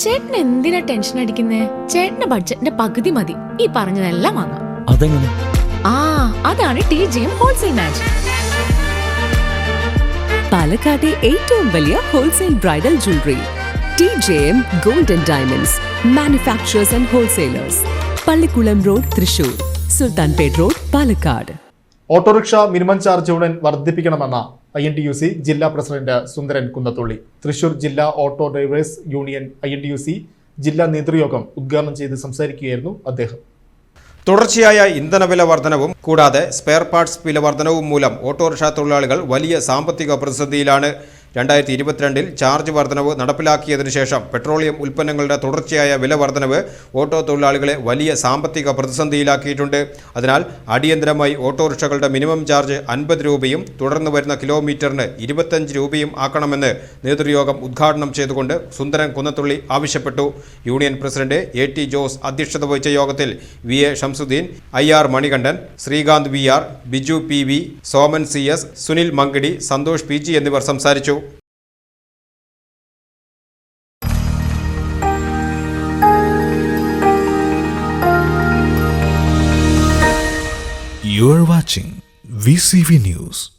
ചേട്ടൻ എന്തിനാ ടെൻഷൻ അടിക്കുന്നേ? ചേട്ടന്റെ ബഡ്ജറ്റിന്റെ പകുതി മതി ഈ പറഞ്ഞതെല്ലാം വാങ്ങാം. അതെങ്ങനെ? അതാണ് TJM ഹോൾസെയിൽ മാജിക്. പാലക്കാട്ടെ ഏറ്റവും വലിയ wholesale bridal jewellery TJM Gold and Diamonds Manufacturers and Wholesalers, Pallikulam road, Thrissur, Sultanpet road, Palakkad. Auto rickshaw minimum charge ഉടൻ വർദ്ധിപ്പിക്കണമെന്ന INTUC ജില്ലാ പ്രസിഡന്റ് സുന്ദരൻ കുന്നത്തുള്ളി. തൃശൂർ ജില്ലാ ഓട്ടോ ഡ്രൈവേഴ്സ് യൂണിയൻ INTUC ജില്ലാ നേതൃയോഗം ഉദ്ഘാടനം ചെയ്ത് സംസാരിക്കുകയായിരുന്നു അദ്ദേഹം. തുടർച്ചയായ ഇന്ധനവില വർധനവും കൂടാതെ സ്പെയർ പാർട്സ് വില വർധനവും മൂലം ഓട്ടോറിക്ഷ തൊഴിലാളികൾ വലിയ സാമ്പത്തിക പ്രതിസന്ധിയിലാണ്. 2022 ചാർജ് വർധനവ് നടപ്പിലാക്കിയതിനു ശേഷം പെട്രോളിയം ഉൽപ്പന്നങ്ങളുടെ തുടർച്ചയായ വില വർധനവ് ഓട്ടോ തൊഴിലാളികളെ വലിയ സാമ്പത്തിക പ്രതിസന്ധിയിലാക്കിയിട്ടുണ്ട്. അതിനാൽ അടിയന്തരമായി ഓട്ടോറിക്ഷകളുടെ മിനിമം ചാർജ് 50 രൂപയും തുടർന്ന് വരുന്ന കിലോമീറ്ററിന് 25 രൂപയും ആക്കണമെന്ന് നേതൃയോഗം ഉദ്ഘാടനം ചെയ്തുകൊണ്ട് സുന്ദരൻ കുന്നത്തുള്ളി ആവശ്യപ്പെട്ടു. യൂണിയൻ പ്രസിഡന്റ് AT ജോസ് അധ്യക്ഷത വഹിച്ച യോഗത്തിൽ VA Shamsuddin, IR Manikandan, Srikanth VR, Biju PV, Soman CS, Sunil മങ്കടി, Santhosh PG എന്നിവർ സംസാരിച്ചു. You are watching VCV News.